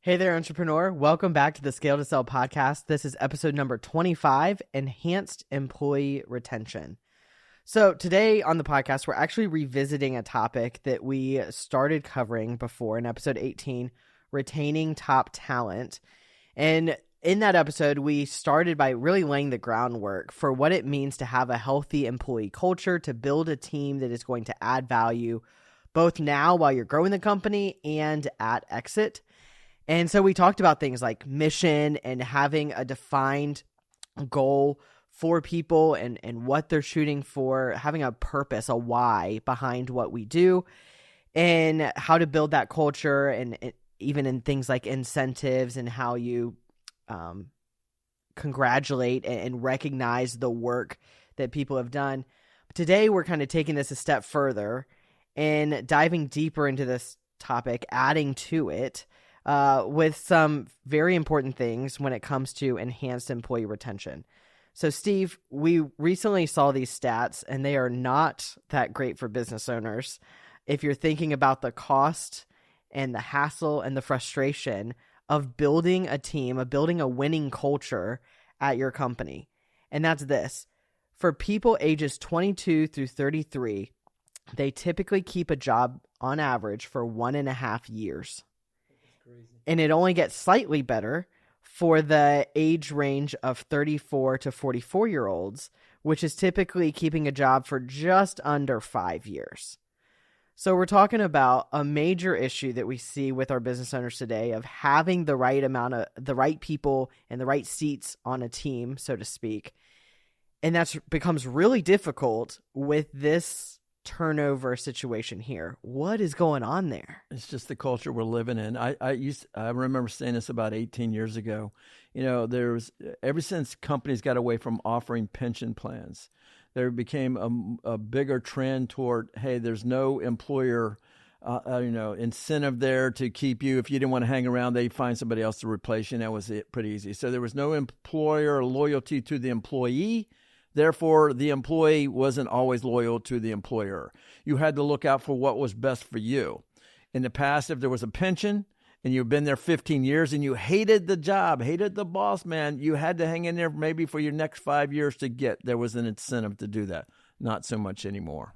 Hey there, entrepreneur. Welcome back to the Scale to Sell podcast. This is episode number 25, Enhanced Employee Retention. So today on the podcast, we're actually revisiting a topic that we started covering before in episode 18, retaining top talent. And in that episode, we started by really laying the groundwork for what it means to have a healthy employee culture, to build a team that is going to add value both now while you're growing the company and at exit. And so we talked about things like mission and having a defined goal for people and what they're shooting for, having a purpose, a why behind what we do, and how to build that culture, and even in things like incentives and how you congratulate and recognize the work that people have done. But today we're kind of taking this a step further and diving deeper into this topic, adding to it, with some very important things when it comes to enhanced employee retention. So, Steve, we recently saw these stats, and they are not that great for business owners. If you're thinking about the cost and the hassle and the frustration of building a team, of building a winning culture at your company. And that's this. For people ages 22 through 33, they typically keep a job on average for 1.5 years. And it only gets slightly better for the age range of 34 to 44-year-olds, which is typically keeping a job for just under 5 years. So we're talking about a major issue that we see with our business owners today of having the right people and the right seats on a team, so to speak. And that becomes really difficult with this turnover situation here. What is going on there? It's just the culture we're living in. I remember saying this about 18 years ago. You know, ever since companies got away from offering pension plans, there became a bigger trend toward, hey, there's no employer incentive there to keep you. If you didn't want to hang around, they'd find somebody else to replace you, and that was it, pretty easy. So there was no employer loyalty to the employee. Therefore, the employee wasn't always loyal to the employer. You had to look out for what was best for you. In the past, if there was a pension and you've been there 15 years and you hated the job, hated the boss man, you had to hang in there maybe for your next 5 years there was an incentive to do that. Not so much anymore.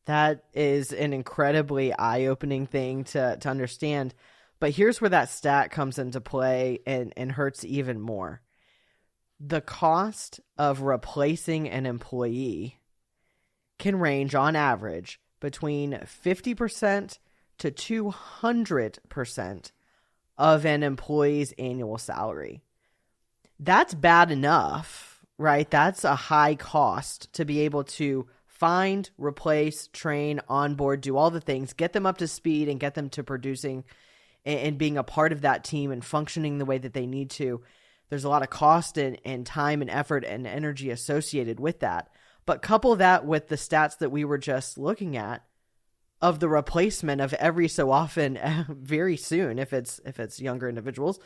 That is an incredibly eye-opening thing to understand. But here's where that stat comes into play and hurts even more. The cost of replacing an employee can range on average between 50% to 200% of an employee's annual salary. That's bad enough, right? That's a high cost to be able to find, replace, train, onboard, do all the things, get them up to speed and get them to producing and being a part of that team and functioning the way that they need to. There's a lot of cost and time and effort and energy associated with that. But couple that with the stats that we were just looking at of the replacement of every so often, very soon, if it's younger individuals,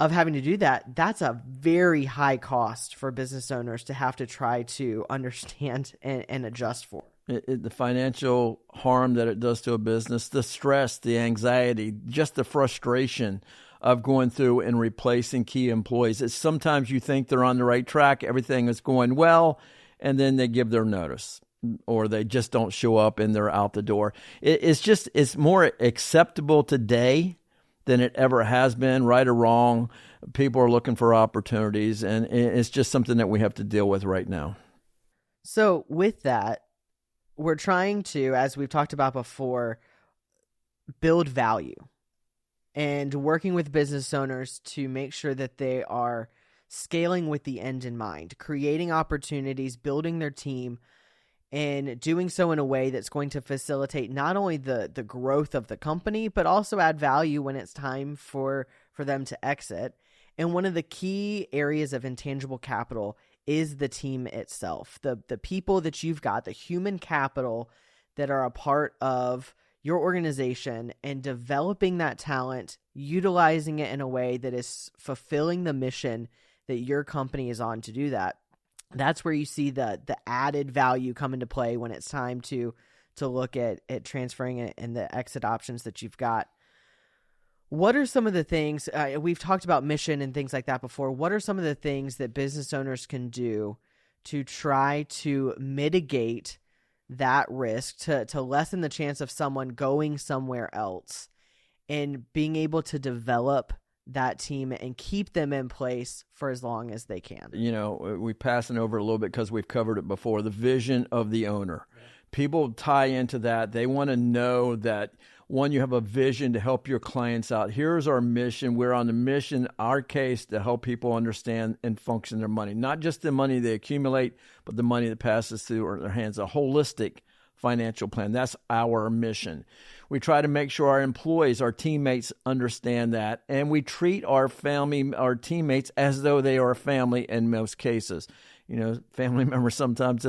of having to do that, that's a very high cost for business owners to have to try to understand and adjust for. The financial harm that it does to a business, the stress, the anxiety, just the frustration of going through and replacing key employees. It's sometimes you think they're on the right track, everything is going well, and then they give their notice or they just don't show up and they're out the door. It's more acceptable today than it ever has been, right or wrong. People are looking for opportunities, and it's just something that we have to deal with right now. So with that, we're trying to, as we've talked about before, build value. And working with business owners to make sure that they are scaling with the end in mind, creating opportunities, building their team, and doing so in a way that's going to facilitate not only the growth of the company, but also add value when it's time for them to exit. And one of the key areas of intangible capital is the team itself, the people that you've got, the human capital that are a part of your organization, and developing that talent, utilizing it in a way that is fulfilling the mission that your company is on to do that. That's where you see the added value come into play when it's time to look at transferring it and the exit options that you've got. What are some of the things, we've talked about mission and things like that before. What are some of the things that business owners can do to try to mitigate that risk, to lessen the chance of someone going somewhere else and being able to develop that team and keep them in place for as long as they can? We're passing over a little bit because we've covered it before, the vision of the owner. Yeah. People tie into that. They want to know that, one, you have a vision to help your clients out. Here's our mission. We're on the mission, our case, to help people understand and function their money. Not just the money they accumulate, but the money that passes through their hands. A holistic financial plan. That's our mission. We try to make sure our employees, our teammates understand that, and we treat our teammates as though they are a family in most cases. Family members, sometimes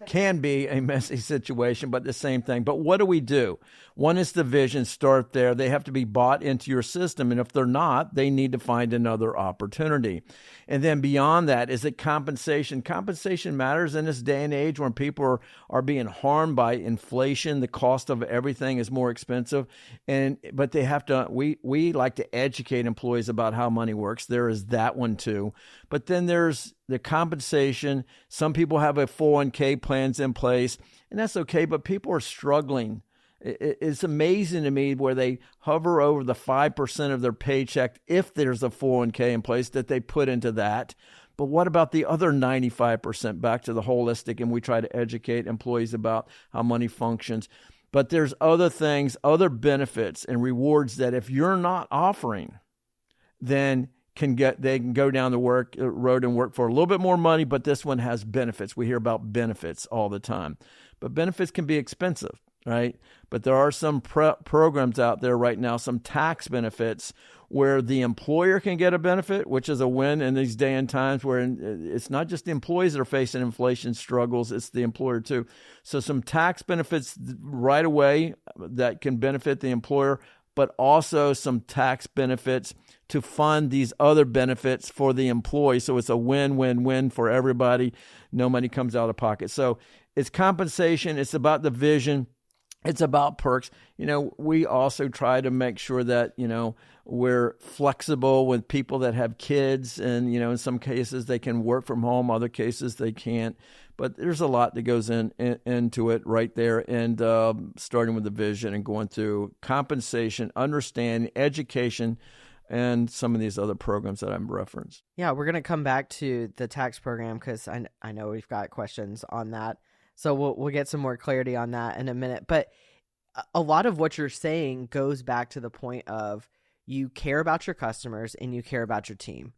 can be a messy situation, but the same thing. But what do? One is the vision, start there. They have to be bought into your system. And if they're not, they need to find another opportunity. And then beyond that is that compensation. Compensation matters in this day and age when people are being harmed by inflation. The cost of everything is more expensive. But they have to, we like to educate employees about how money works. There is that one too. But then there's the compensation. Some people have a 401k plans in place, and that's okay, but people are struggling. It's amazing to me where they hover over the 5% of their paycheck, if there's a 401k in place, that they put into that. But what about the other 95%? Back to the holistic, and we try to educate employees about how money functions. But there's other things, other benefits and rewards that if you're not offering, then they can go down the road and work for a little bit more money, but this one has benefits. We hear about benefits all the time. But benefits can be expensive, right? But there are some programs out there right now, some tax benefits where the employer can get a benefit, which is a win in these day and times where it's not just the employees that are facing inflation struggles, it's the employer too. So some tax benefits right away that can benefit the employer, but also some tax benefits to fund these other benefits for the employee. So it's a win-win-win for everybody. No money comes out of pocket. So it's compensation. It's about the vision. It's about perks. We also try to make sure that, we're flexible with people that have kids. And, in some cases they can work from home. Other cases they can't. But there's a lot that goes into it right there. And starting with the vision and going through compensation, understanding, education, and some of these other programs that I've referenced. Yeah, we're going to come back to the tax program because I know we've got questions on that. So we'll get some more clarity on that in a minute. But a lot of what you're saying goes back to the point of you care about your customers and you care about your team.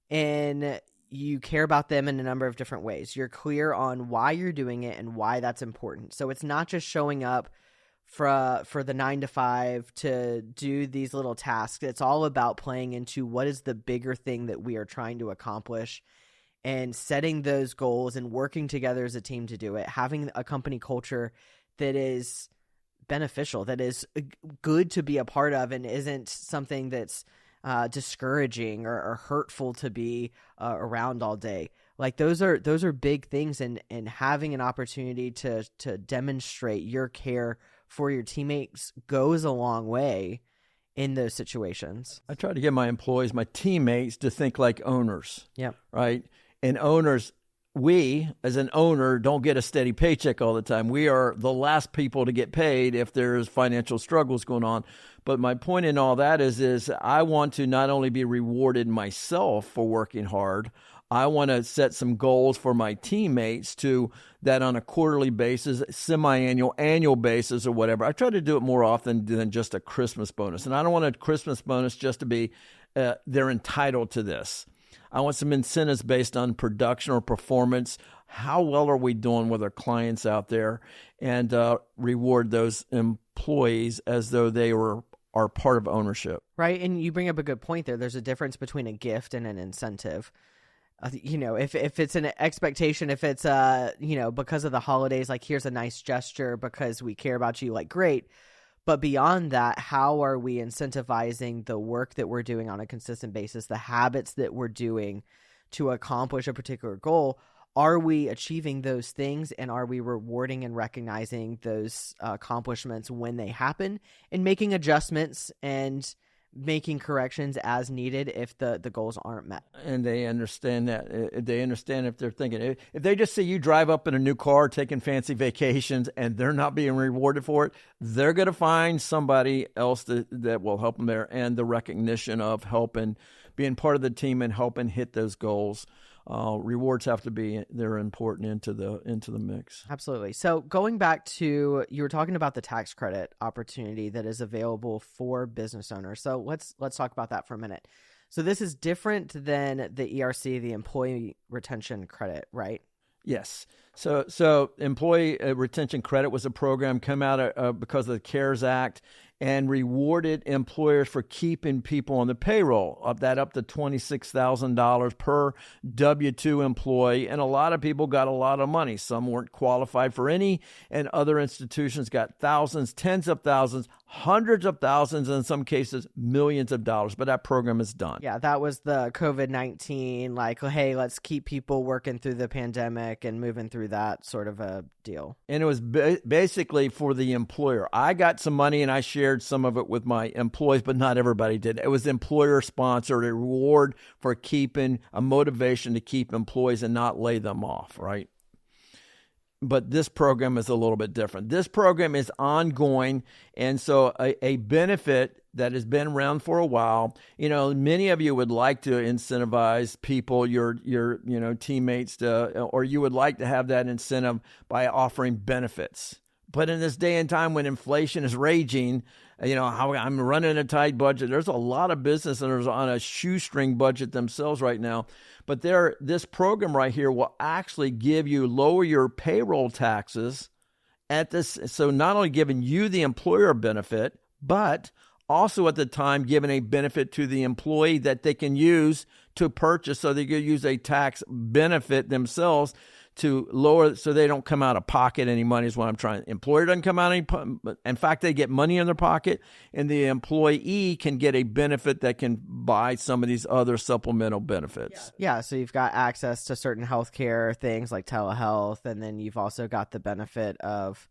And you care about them in a number of different ways. You're clear on why you're doing it and why that's important. So it's not just showing up for the 9 to 5 to do these little tasks. It's all about playing into what is the bigger thing that we are trying to accomplish and setting those goals and working together as a team to do it. Having a company culture that is beneficial, that is good to be a part of and isn't something that's discouraging or hurtful to be around all day. Like those are big things, and having an opportunity to demonstrate your care for your teammates goes a long way in those situations. I try to get my employees, my teammates, to think like owners. Yeah. Right? And owners, we as an owner don't get a steady paycheck all the time. We are the last people to get paid if there's financial struggles going on. But my point in all that is I want to not only be rewarded myself for working hard, I want to set some goals for my teammates to that on a quarterly basis, semi-annual, annual basis or whatever. I try to do it more often than just a Christmas bonus. And I don't want a Christmas bonus just to be they're entitled to this. I want some incentives based on production or performance. How well are we doing with our clients out there? And reward those employees as though they are part of ownership. Right. And you bring up a good point there. There's a difference between a gift and an incentive. If it's an expectation, if it's, because of the holidays, like here's a nice gesture because we care about you, like great. But beyond that, how are we incentivizing the work that we're doing on a consistent basis, the habits that we're doing to accomplish a particular goal? Are we achieving those things, and are we rewarding and recognizing those accomplishments when they happen and making adjustments and making corrections as needed if the goals aren't met. And they understand that. They understand if they're thinking, if they just see you drive up in a new car, taking fancy vacations, and they're not being rewarded for it, they're going to find somebody else that will help them there. And the recognition of helping, being part of the team and helping hit those goals. Rewards have to be, they're important into the mix. Absolutely. So going back to, you were talking about the tax credit opportunity that is available for business owners. So let's talk about that for a minute. So this is different than the ERC, the employee retention credit, right? Yes. So employee retention credit was a program come out because of the CARES Act and rewarded employers for keeping people on the payroll, up to $26,000 per W-2 employee. And a lot of people got a lot of money. Some weren't qualified for any, and other institutions got thousands, tens of thousands, hundreds of thousands, in some cases, millions of dollars. But that program is done. Yeah, that was the COVID-19, like, hey, let's keep people working through the pandemic and moving through that sort of a deal. And it was basically for the employer. I got some money and I shared some of it with my employees, but not everybody did. It was employer sponsored, a reward for keeping, a motivation to keep employees and not lay them off, right? But this program is a little bit different. This program is ongoing, and so a benefit that has been around for a while. You know, many of you would like to incentivize people, your teammates, or you would like to have that incentive by offering benefits. But in this day and time when inflation is raging, how I'm running a tight budget. There's a lot of business owners on a shoestring budget themselves right now. But this program right here will actually lower your payroll taxes at this. So not only giving you the employer benefit, but also at the time giving a benefit to the employee that they can use to purchase. So they could use a tax benefit themselves to lower, so they don't come out of pocket any money is what I'm trying. Employer doesn't come out any, in fact, they get money in their pocket, and the employee can get a benefit that can buy some of these other supplemental benefits. Yeah, so you've got access to certain healthcare things like telehealth, and then you've also got the benefit of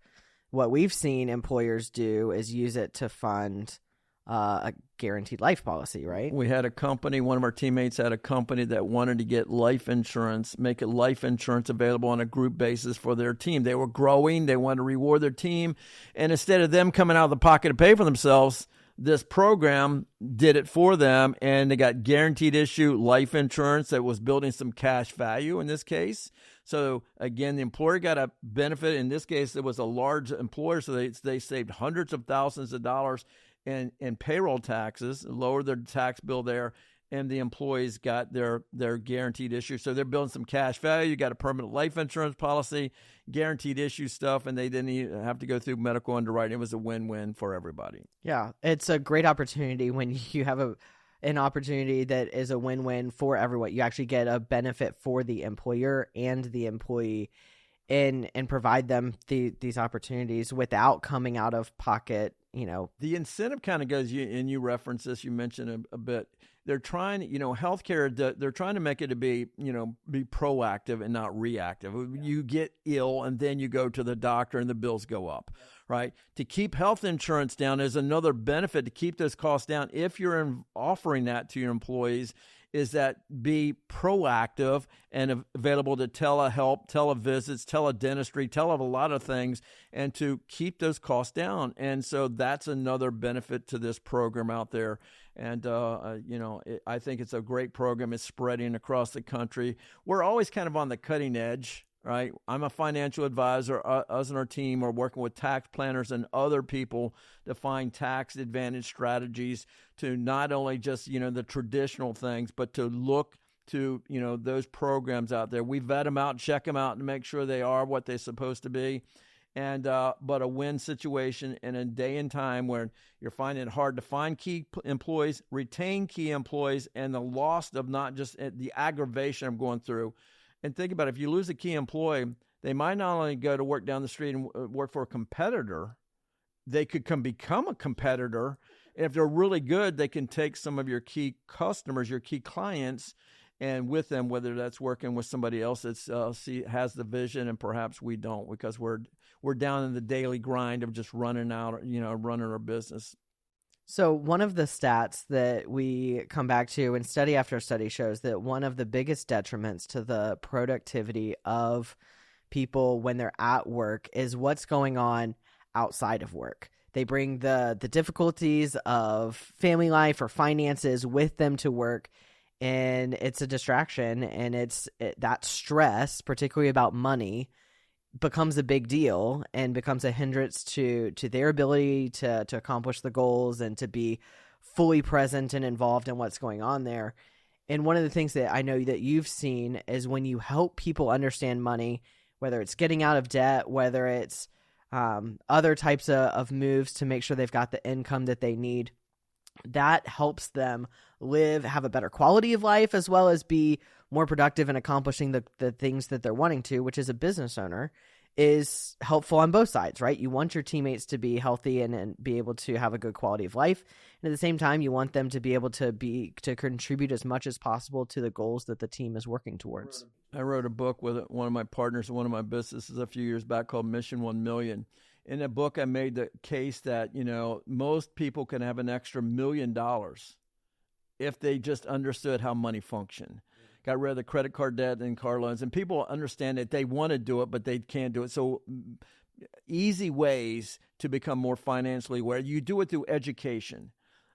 what we've seen employers do is use it to fund a guaranteed life policy, right? We had a company, one of our teammates had a company that wanted to get life insurance, make it life insurance available on a group basis for their team. They were growing. They wanted to reward their team. And instead of them coming out of the pocket to pay for themselves, this program did it for them, and they got guaranteed issue life insurance that was building some cash value in this case. So again, the employer got a benefit. In this case, it was a large employer, so they saved hundreds of thousands of dollars in payroll taxes, lowered their tax bill there, and the employees got their guaranteed issue. So they're building some cash value. You got a permanent life insurance policy, guaranteed issue stuff, and they didn't even have to go through medical underwriting. It was a win-win for everybody. Yeah, it's a great opportunity when you have an opportunity that is a win-win for everyone. You actually get a benefit for the employer and the employee and provide them these opportunities without coming out of pocket. The incentive kind of goes, and you reference this, you mentioned a bit. They're trying, healthcare, they're trying to make it to be proactive and not reactive. Yeah. You get ill and then you go to the doctor and the bills go up, right? To keep health insurance down is another benefit to keep those costs down. If you're offering that to your employees, is that be proactive and available to telehelp, televisits, teledentistry, a lot of things, and to keep those costs down. And so that's another benefit to this program out there. And, I think it's a great program. It's spreading across the country. We're always kind of on the cutting edge, right? I'm a financial advisor. Us and our team are working with tax planners and other people to find tax advantage strategies to not only just, the traditional things, but to look to, those programs out there. We vet them out, check them out, and make sure they are what they're supposed to be. And but a win situation in a day and time where you're finding it hard to find key employees, retain key employees, and the loss of not just the aggravation I'm going through. And think about it, if you lose a key employee, they might not only go to work down the street and work for a competitor, they could become a competitor. And if they're really good, they can take some of your key customers, your key clients, and with them, whether that's working with somebody else that has the vision, and perhaps we don't, because we're down in the daily grind of just running our business. So one of the stats that we come back to, and study after study shows that one of the biggest detriments to the productivity of people when they're at work is what's going on outside of work. They bring the difficulties of family life or finances with them to work, and it's a distraction, and that stress, particularly about money, becomes a big deal and becomes a hindrance to their ability to accomplish the goals and to be fully present and involved in what's going on there. And one of the things that I know that you've seen is when you help people understand money, whether it's getting out of debt, whether it's other types of moves to make sure they've got the income that they need, that helps them have a better quality of life, as well as be more productive in accomplishing the things that they're wanting to, which as a business owner is helpful on both sides, right? You want your teammates to be healthy and be able to have a good quality of life. And at the same time, you want them to be able to contribute as much as possible to the goals that the team is working towards. I wrote a book with one of my partners in one of my businesses a few years back called Mission 1 Million. In that book, I made the case that, most people can have an extra $1 million if they just understood how money functioned. Got rid of the credit card debt and car loans, and people understand that they want to do it, but they can't do it. So easy ways to become more financially aware. You do it through education.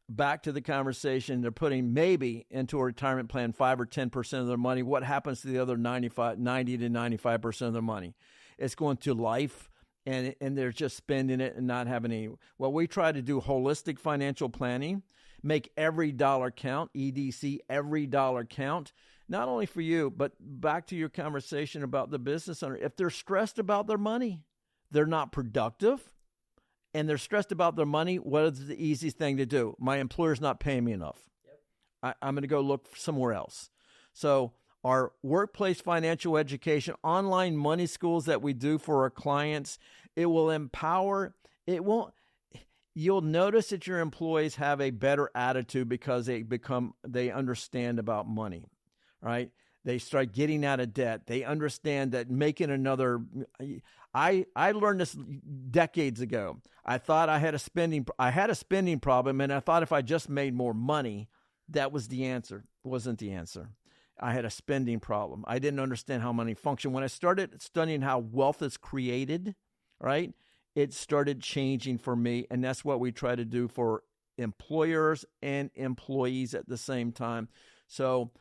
Back to the conversation, they're putting maybe into a retirement plan 5 or 10% of their money. What happens to the other 90 to 95% of their money? It's going to life, and they're just spending it and not having any. Well, we try to do holistic financial planning, make every dollar count, EDC, every dollar count, not only for you, but back to your conversation about the business owner. If they're stressed about their money, they're not productive, and they're stressed about their money, what is the easiest thing to do? My employer's not paying me enough. Yep. I'm going to go look somewhere else. So our workplace financial education, online money schools that we do for our clients, it will empower, you'll notice that your employees have a better attitude because they understand about money, right? They start getting out of debt. They understand that making another. I learned this decades ago. I thought I had a spending problem, and I thought if I just made more money, that was the answer. It wasn't the answer. I had a spending problem. I didn't understand how money functioned. When I started studying how wealth is created, right, it started changing for me, and that's what we try to do for employers and employees at the same time. So,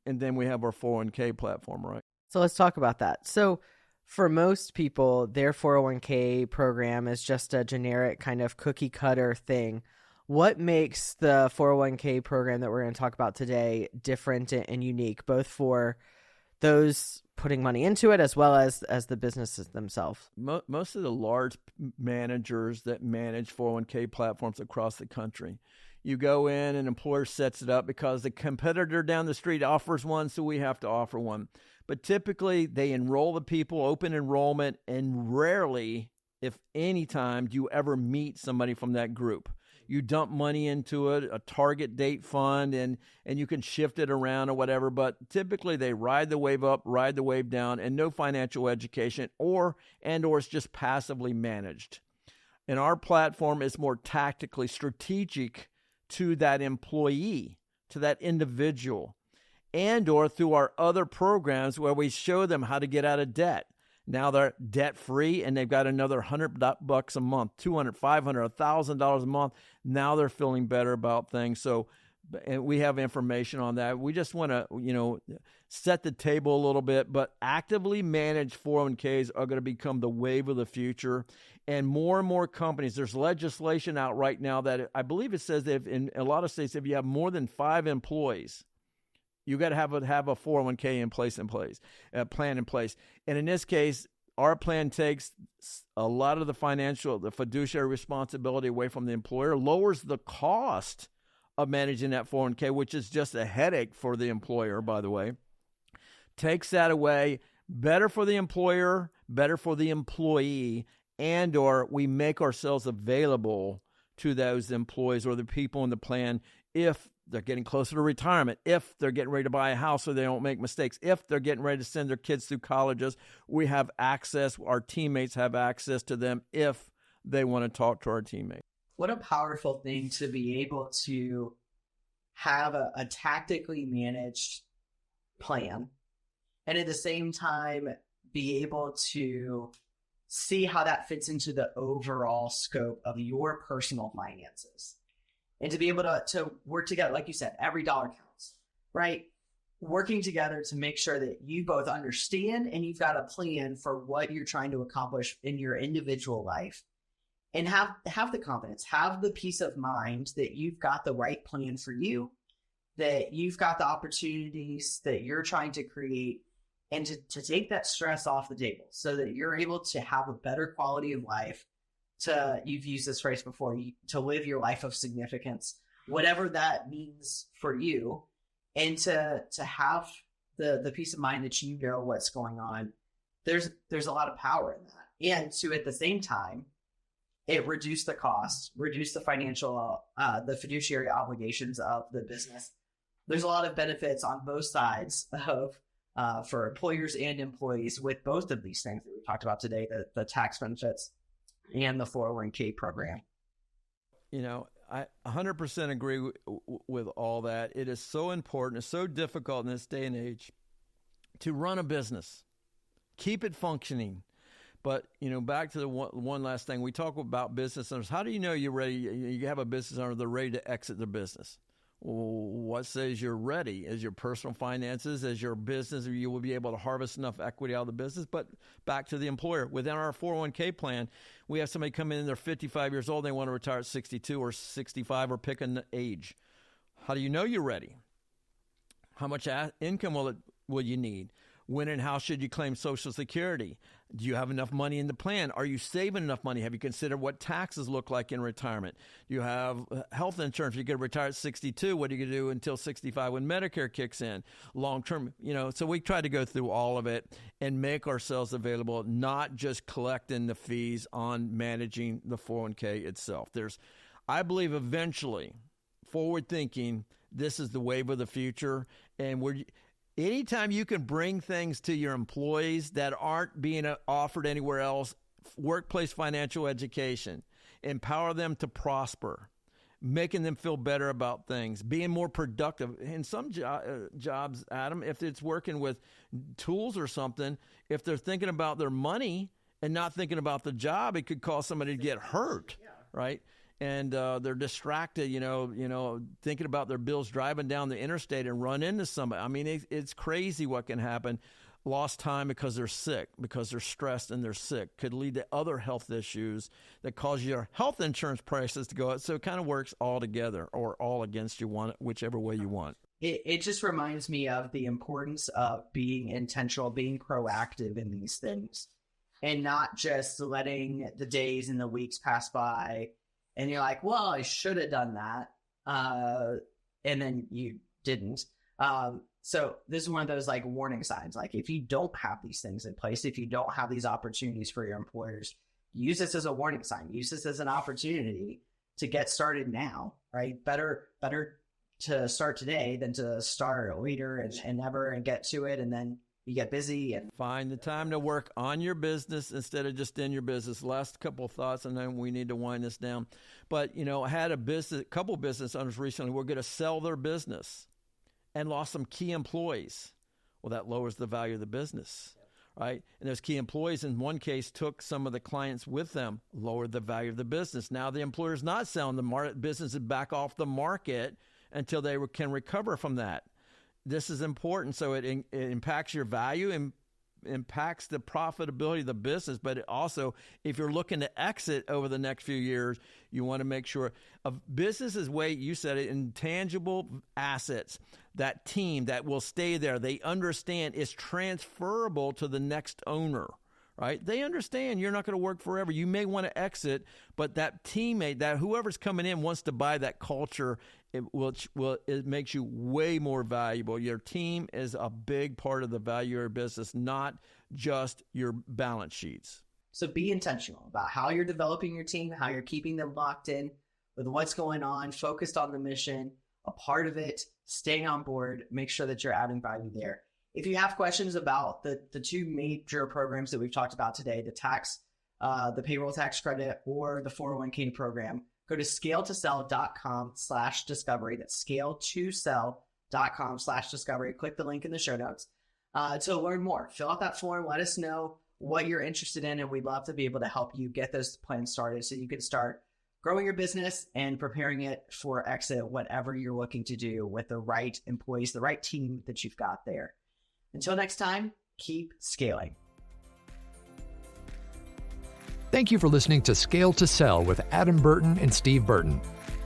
and then we have our 401k platform, right? So let's talk about that. So for most people, their 401k program is just a generic kind of cookie cutter thing. What makes the 401k program that we're going to talk about today different and unique, both for those putting money into it as well as the businesses themselves? Most of the large managers that manage 401k platforms across the country, you go in, an employer sets it up because the competitor down the street offers one, so we have to offer one. But typically, they enroll the people, open enrollment, and rarely, if any time, do you ever meet somebody from that group. You dump money into it, a target date fund, and you can shift it around or whatever. But typically, they ride the wave up, ride the wave down, and no financial education, or it's just passively managed. And our platform is more tactically strategic to that employee, to that individual, and or through our other programs where we show them how to get out of debt. Now they're debt free and they've got another $100 a month, $200, $500, $1,000 a month. Now they're feeling better about things. So, and we have information on that. We just want to, set the table a little bit, but actively managed 401ks are going to become the wave of the future. And more companies, there's legislation out right now that I believe it says that in a lot of states, if you have more than 5 employees, you got to have a 401k plan in place. And in this case, our plan takes a lot of the fiduciary responsibility away from the employer, lowers the cost of managing that 401k, which is just a headache for the employer, by the way. Takes that away, better for the employer, better for the employee, and or we make ourselves available to those employees or the people in the plan if they're getting closer to retirement, if they're getting ready to buy a house so they don't make mistakes, if they're getting ready to send their kids through colleges, we have access, our teammates have access to them if they want to talk to our teammates. what a powerful thing to be able to have a tactically managed plan, and at the same time be able to see how that fits into the overall scope of your personal finances, and to be able to work together. Like you said, every dollar counts, right? Working together to make sure that you both understand and you've got a plan for what you're trying to accomplish in your individual life, and have the confidence, have the peace of mind that you've got the right plan for you, that you've got the opportunities that you're trying to create, and to take that stress off the table so that you're able to have a better quality of life, you've used this phrase before, to live your life of significance, whatever that means for you, and to have the peace of mind that you know what's going on. There's a lot of power in that. And to, at the same time, it reduced the cost, reduced the financial, the fiduciary obligations of the business. There's a lot of benefits on both sides for employers and employees with both of these things that we talked about today, the tax benefits and the 401k program. I 100% agree with all that. It is so important. It's so difficult in this day and age to run a business, keep it functioning. But, back to the one last thing. We talk about business owners. How do you know you're ready? You have a business owner, they're ready to exit their business. What says you're ready? As your personal finances, as your business, you will be able to harvest enough equity out of the business. But back to the employer. Within our 401k plan, we have somebody come in, they're 55 years old, they want to retire at 62 or 65 or pick an age. How do you know you're ready? How much income will you need? When and how should you claim Social Security? Do you have enough money in the plan? Are you saving enough money? Have you considered what taxes look like in retirement? Do you have health insurance? You're going to retire at 62. What are you going to do until 65 when Medicare kicks in? Long term, so we try to go through all of it and make ourselves available, not just collecting the fees on managing the 401k itself. I believe eventually, forward thinking, this is the wave of the future, and anytime you can bring things to your employees that aren't being offered anywhere else, workplace financial education, empower them to prosper, making them feel better about things, being more productive. In some jobs, Adam, if it's working with tools or something, if they're thinking about their money and not thinking about the job, it could cause somebody to get hurt, right? And they're distracted, thinking about their bills, driving down the interstate and run into somebody. I mean, it's crazy what can happen. Lost time because they're sick, because they're stressed and they're sick, could lead to other health issues that cause your health insurance prices to go up. So it kind of works all together or all against you, whichever way you want. It just reminds me of the importance of being intentional, being proactive in these things, and not just letting the days and the weeks pass by. And you're like, well, I should have done that. And then you didn't. So this is one of those like warning signs. Like if you don't have these things in place, if you don't have these opportunities for your employers, use this as a warning sign. Use this as an opportunity to get started now, right? Better to start today than to start later and never and get to it. And then you get busy and find the time to work on your business instead of just in your business. Last couple of thoughts, and then we need to wind this down. But, I had a couple business owners recently were going to sell their business and lost some key employees. Well, that lowers the value of the business, right? And those key employees, in one case, took some of the clients with them, lowered the value of the business. Now the employer's not selling, the business is back off the market until they can recover from that. This is important. So it impacts your value and impacts the profitability of the business. But it also, if you're looking to exit over the next few years, you want to make sure a business is you said it, intangible assets, that team that will stay there. They understand it's transferable to the next owner, right? They understand you're not going to work forever. You may want to exit, but that teammate, that whoever's coming in wants to buy that culture. It makes you way more valuable. Your team is a big part of the value of your business, not just your balance sheets. So be intentional about how you're developing your team, how you're keeping them locked in with what's going on, focused on the mission, a part of it, staying on board, make sure that you're adding value there. If you have questions about the two major programs that we've talked about today, the payroll tax credit or the 401k program, go to scale2sell.com/discovery. That's scale2sell.com/discovery. Click the link in the show notes to learn more. Fill out that form. Let us know what you're interested in, and we'd love to be able to help you get those plans started so you can start growing your business and preparing it for exit, whatever you're looking to do with the right employees, the right team that you've got there. Until next time, keep scaling. Thank you for listening to Scale to Sell with Adam Burton and Steve Burton.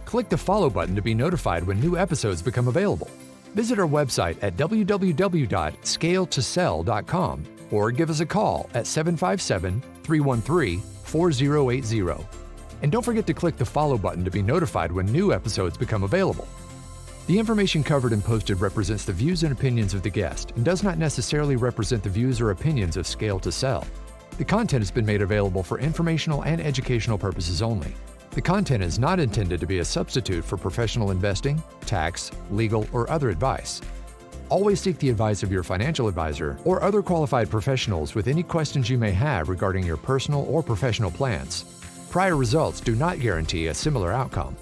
Click the follow button to be notified when new episodes become available. Visit our website at www.scale2sell.com or give us a call at 757-313-4080. And don't forget to click the follow button to be notified when new episodes become available. The information covered and posted represents the views and opinions of the guest and does not necessarily represent the views or opinions of Scale to Sell. The content has been made available for informational and educational purposes only. The content is not intended to be a substitute for professional investing, tax, legal, or other advice. Always seek the advice of your financial advisor or other qualified professionals with any questions you may have regarding your personal or professional plans. Prior results do not guarantee a similar outcome.